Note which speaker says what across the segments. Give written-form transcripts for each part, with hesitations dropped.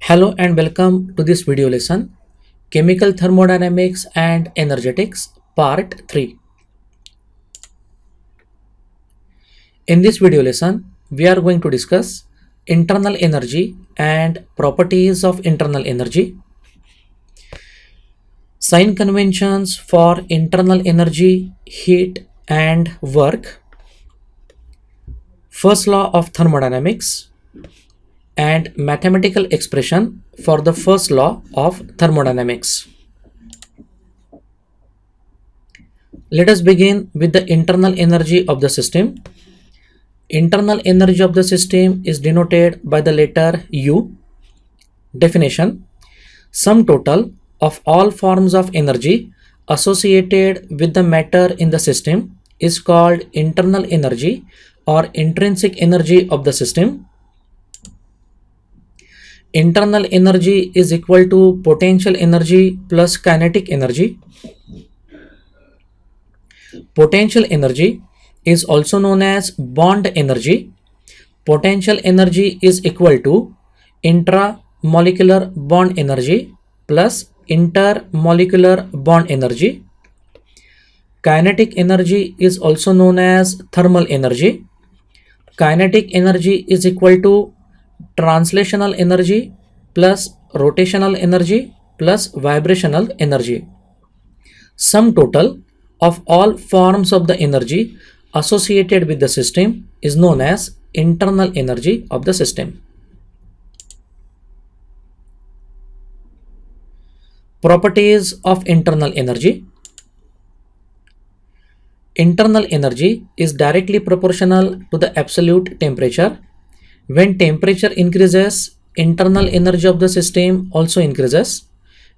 Speaker 1: Hello and welcome to this video lesson, Chemical Thermodynamics and Energetics Part 3. In this video lesson, we are going to discuss internal energy and properties of internal energy, sign conventions for internal energy, heat and work, first law of thermodynamics, and mathematical expression for the first law of thermodynamics. Let us begin with the internal energy of the system. Internal energy of the system is denoted by the letter U. Definition: sum total of all forms of energy associated with the matter in the system is called internal energy or intrinsic energy of the system. Internal energy is equal to potential energy plus kinetic energy. Potential energy is also known as bond energy. Potential energy is equal to intramolecular bond energy plus intermolecular bond energy. Kinetic energy is also known as thermal energy. Kinetic energy is equal to translational energy plus rotational energy plus vibrational energy. Sum total of all forms of the energy associated with the system is known as internal energy of the system. Properties of internal energy. Internal energy is directly proportional to the absolute temperature. When temperature increases, internal energy of the system also increases.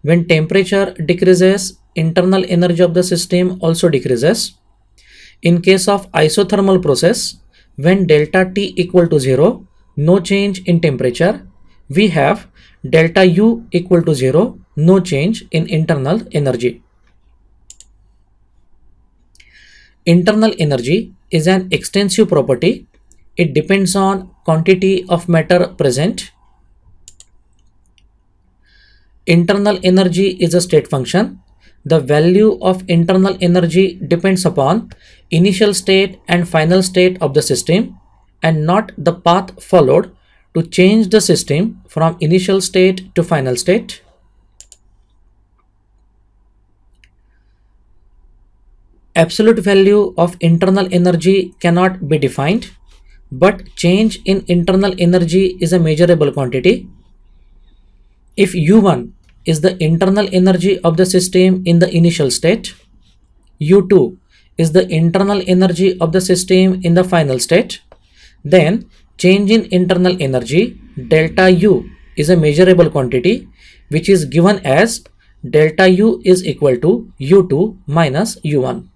Speaker 1: When temperature decreases, internal energy of the system also decreases. In case of isothermal process, when delta T equal to 0, no change in temperature, we have delta U equal to 0, no change in internal energy. Internal energy is an extensive property. It depends on quantity of matter present. Internal energy is a state function. The value of internal energy depends upon initial state and final state of the system and not the path followed to change the system from initial state to final state. Absolute value of internal energy cannot be defined, but change in internal energy is a measurable quantity. If U1 is the internal energy of the system in the initial state, U2 is the internal energy of the system in the final state, then change in internal energy delta U is a measurable quantity which is given as delta U is equal to U2 minus U1.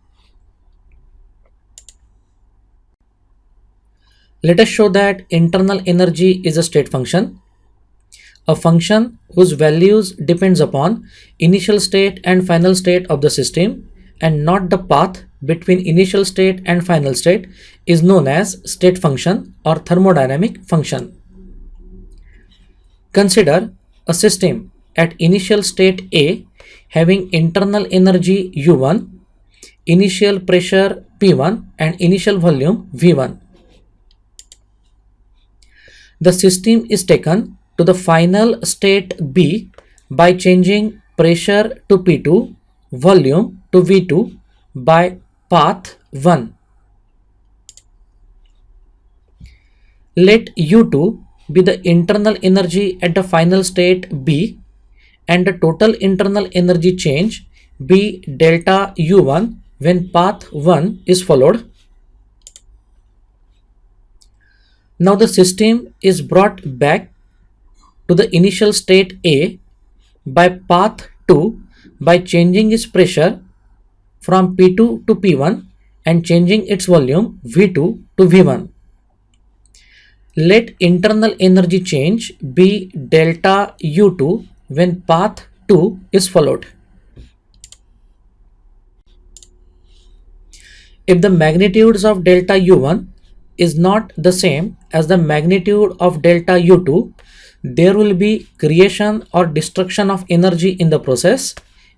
Speaker 1: Let us show that internal energy is a state function. A function whose values depends upon initial state and final state of the system and not the path between initial state and final state is known as state function or thermodynamic function. Consider a system at initial state A having internal energy U1, initial pressure P1 and initial volume V1. The system is taken to the final state B by changing pressure to P2, volume to V2 by path 1. Let U2 be the internal energy at the final state B and the total internal energy change be delta U1 when path 1 is followed. Now the system is brought back to the initial state A by path 2 by changing its pressure from P2 to P1 and changing its volume V2 to V1. Let internal energy change be delta U2 when path 2 is followed. If the magnitudes of delta U1 is not the same as the magnitude of delta U2, there will be creation or destruction of energy in the process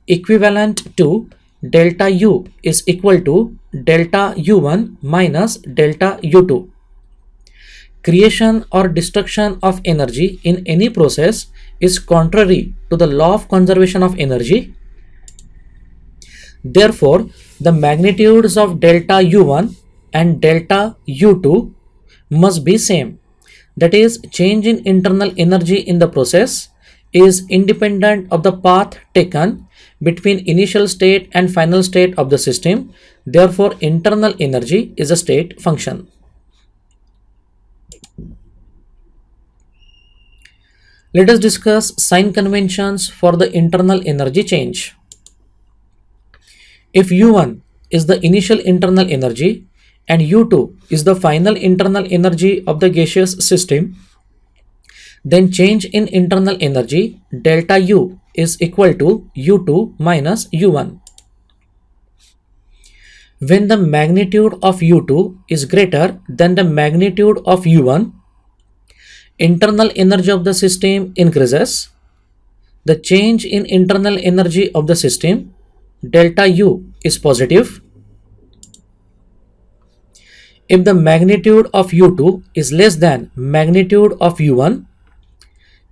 Speaker 1: equivalent to delta U is equal to delta U1 minus delta U2. Creation or destruction of energy in any process is contrary to the law of conservation of energy. Therefore, the magnitudes of delta U1 and delta U2 must be same. That is, change in internal energy in the process is independent of the path taken between initial state and final state of the system. Therefore, internal energy is a state function. Let us discuss sign conventions for the internal energy change. If U1 is the initial internal energy and U2 is the final internal energy of the gaseous system, then change in internal energy delta U is equal to U2 minus U1. When the magnitude of U2 is greater than the magnitude of U1, internal energy of the system increases. The change in internal energy of the system delta U is positive. If the magnitude of U2 is less than magnitude of U1,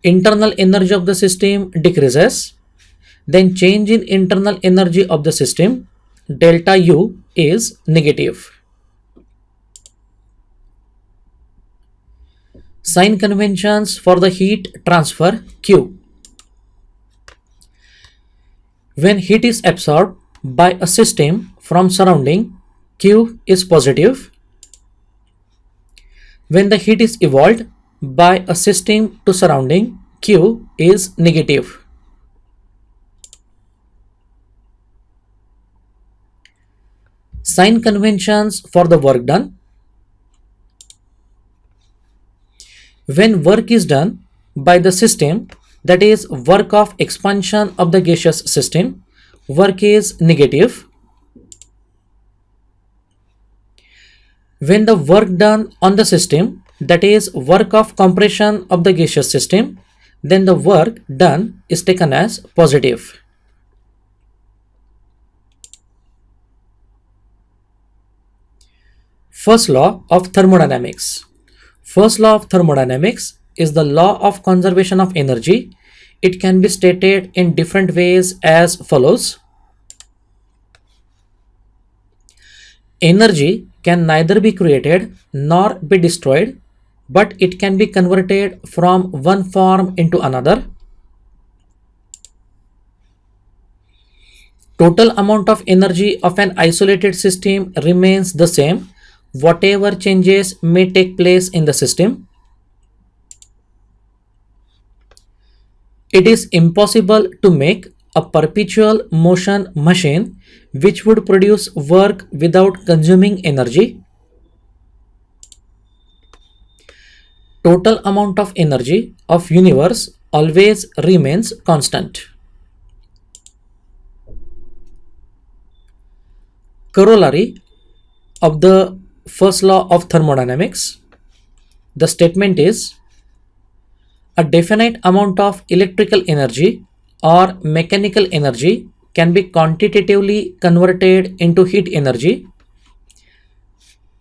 Speaker 1: internal energy of the system decreases. Then change in internal energy of the system delta U is negative. Sign conventions for the heat transfer Q. When heat is absorbed by a system from surrounding, Q is positive. When the heat is evolved by a system to surrounding, Q is negative. Sign conventions for the work done. When work is done by the system, that is work of expansion of the gaseous system, work is negative. When the work done on the system, that is work of compression of the gaseous system, then the work done is taken as positive. First law of thermodynamics. First law of thermodynamics is the law of conservation of energy. It can be stated in different ways as follows. Energy can neither be created nor be destroyed, but it can be converted from one form into another. Total amount of energy of an isolated system remains the same, whatever changes may take place in the system. It is impossible to make a perpetual motion machine which would produce work without consuming energy. Total amount of energy of universe always remains constant. Corollary of the first law of thermodynamics. The statement is a definite amount of electrical energy or mechanical energy can be quantitatively converted into heat energy.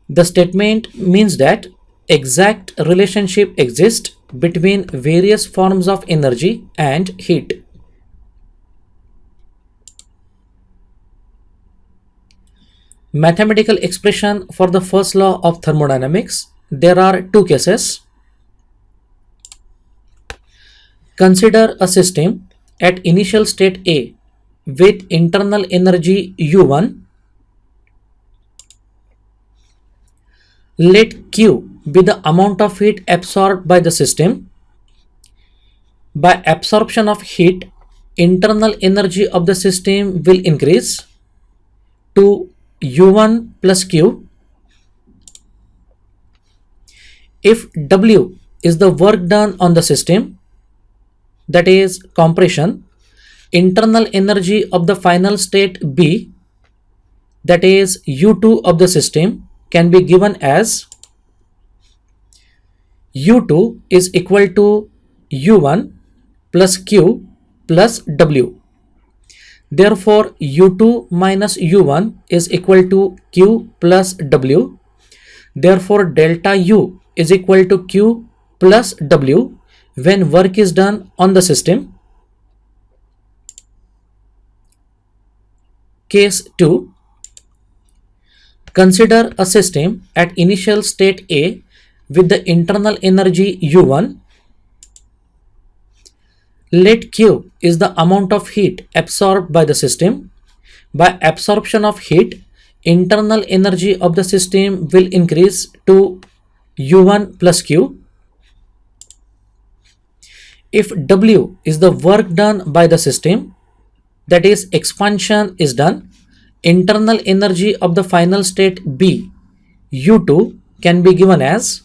Speaker 1: The statement means that exact relationship exists between various forms of energy and heat. Mathematical expression for the first law of thermodynamics. There are two cases. Consider a system at initial state A with internal energy U1. Let Q be the amount of heat absorbed by the system. By absorption of heat, internal energy of the system will increase to U1 plus Q. If W is the work done on the system, that is compression, internal energy of the final state B, that is U2 of the system, can be given as U2 is equal to U1 plus Q plus W. Therefore, U2 minus U1 is equal to Q plus W. Therefore, delta U is equal to Q plus W when work is done on the system. Case 2. Consider a system at initial state A with the internal energy U1. Let Q is the amount of heat absorbed by the system. By absorption of heat, internal energy of the system will increase to U1 plus Q. If W is the work done by the system, that is expansion is done, internal energy of the final state B, U2, can be given as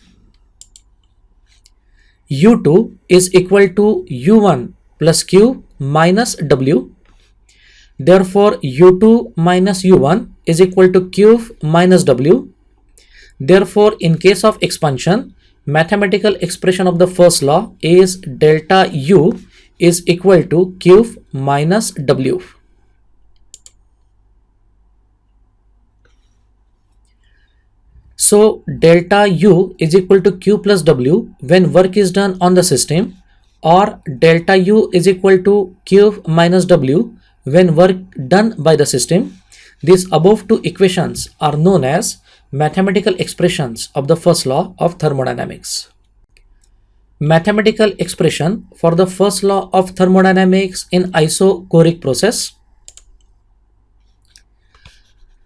Speaker 1: U2 is equal to U1 plus Q minus W. Therefore, U2 minus U1 is equal to Q minus W. Therefore, in case of expansion, mathematical expression of the first law is delta U is equal to Q minus W. So, delta U is equal to Q plus W when work is done on the system, or delta U is equal to Q minus W when work done by the system. These above two equations are known as mathematical expressions of the first law of thermodynamics. Mathematical expression for the first law of thermodynamics in isochoric process.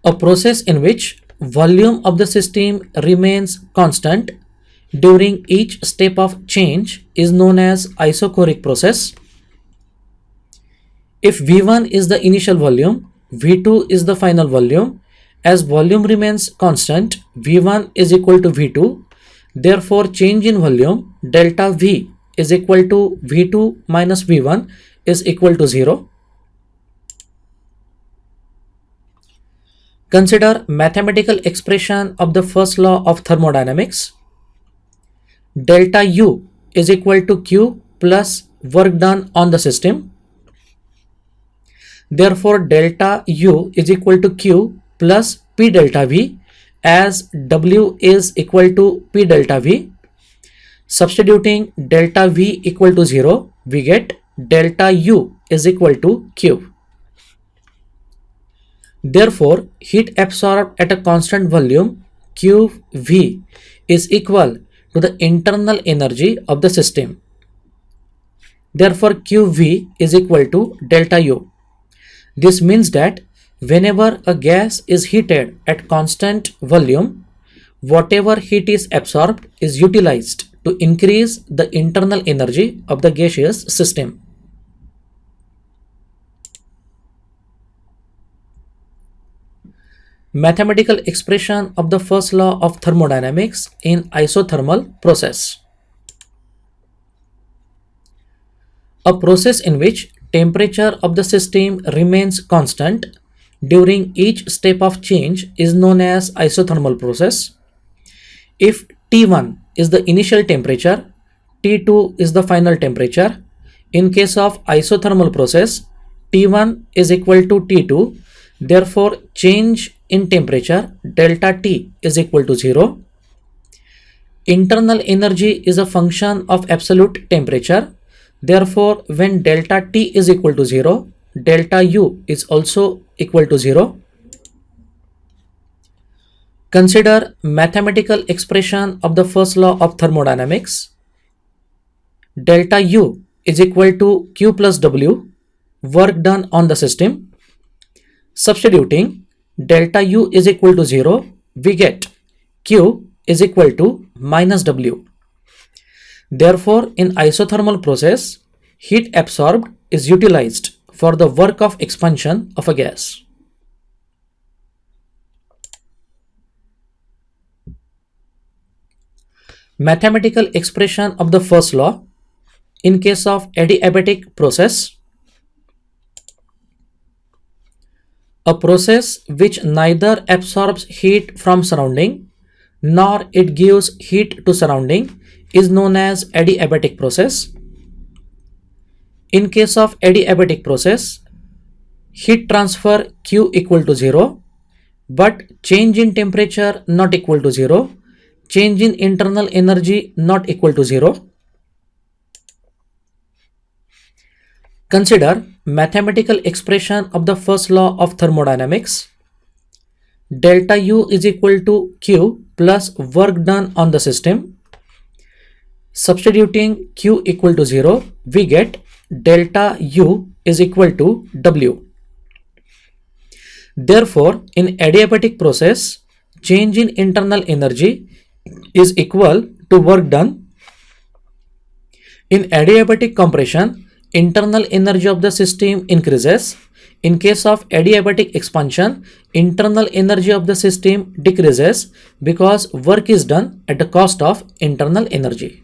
Speaker 1: A process in which volume of the system remains constant during each step of change is known as isochoric process. If V1 is the initial volume, V2 is the final volume. As volume remains constant, V1 is equal to V2. Therefore, change in volume delta V is equal to V2 minus V1 is equal to 0. Consider mathematical expression of the first law of thermodynamics. Delta U is equal to Q plus work done on the system. Therefore, delta U is equal to Q plus P delta V, as W is equal to P delta V. Substituting delta V equal to 0, we get delta U is equal to Q. Therefore, heat absorbed at a constant volume QV is equal to the internal energy of the system. Therefore, QV is equal to delta U. This means that whenever a gas is heated at constant volume, whatever heat is absorbed is utilized to increase the internal energy of the gaseous system. Mathematical expression of the first law of thermodynamics in isothermal process. A process in which temperature of the system remains constant during each step of change is known as isothermal process. If T1 is the initial temperature, T2 is the final temperature. In case of isothermal process, T1 is equal to T2. Therefore, change in temperature delta T is equal to 0. Internal energy is a function of absolute temperature. Therefore, when delta T is equal to 0, delta U is also equal to 0. Consider mathematical expression of the first law of thermodynamics. Delta U is equal to Q plus W, work done on the system. Substituting delta U is equal to 0, we get Q is equal to minus W. Therefore, in isothermal process, heat absorbed is utilized for the work of expansion of a gas. Mathematical expression of the first law in case of adiabatic process. A process which neither absorbs heat from surrounding nor it gives heat to surrounding is known as adiabatic process. In case of adiabatic process, heat transfer Q equal to 0, but change in temperature not equal to 0, change in internal energy not equal to 0. Consider mathematical expression of the first law of thermodynamics. Delta U is equal to Q plus work done on the system. Substituting Q equal to 0, we get delta U is equal to W. Therefore, in adiabatic process, change in internal energy is equal to work done. In adiabatic compression, internal energy of the system increases. In case of adiabatic expansion, internal energy of the system decreases because work is done at the cost of internal energy.